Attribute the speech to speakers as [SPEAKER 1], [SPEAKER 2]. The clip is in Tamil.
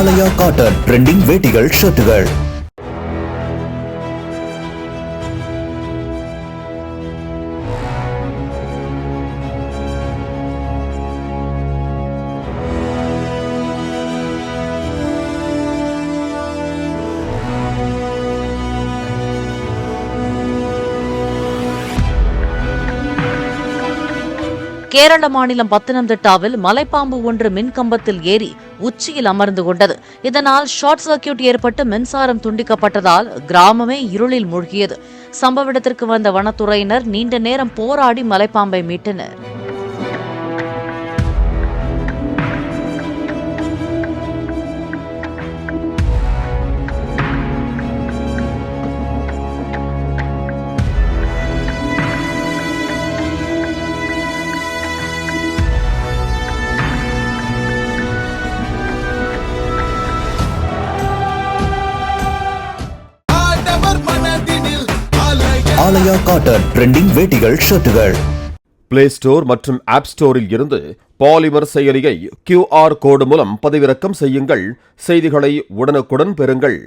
[SPEAKER 1] ஆலயா காட்டன் ட்ரெண்டிங் வேட்டிகள் ஷர்ட்டுகள்.
[SPEAKER 2] கேரள மாநிலம் பத்தனம்திட்டாவில் மலைப்பாம்பு ஒன்று மின்கம்பத்தில் ஏறி உச்சியில் அமர்ந்து கொண்டது. இதனால் ஷார்ட் சர்க்கியூட் ஏற்பட்டு மின்சாரம் துண்டிக்கப்பட்டதால் கிராமமே இருளில் மூழ்கியது. சம்பவ இடத்திற்கு வந்த வனத்துறையினர் நீண்ட நேரம் போராடி மலைப்பாம்பை மீட்டனர்.
[SPEAKER 1] ஆலயா காட்டன் ட்ரெண்டிங் வேட்டிகள் ஷர்ட்டுகள்.
[SPEAKER 3] பிளே ஸ்டோர் மற்றும் ஆப் ஸ்டோரில் இருந்து பாலிமர் செயலியை QR கோடு மூலம் பதிவிறக்கம் செய்யுங்கள். செய்திகளை உடனுக்குடன் பெறுங்கள்.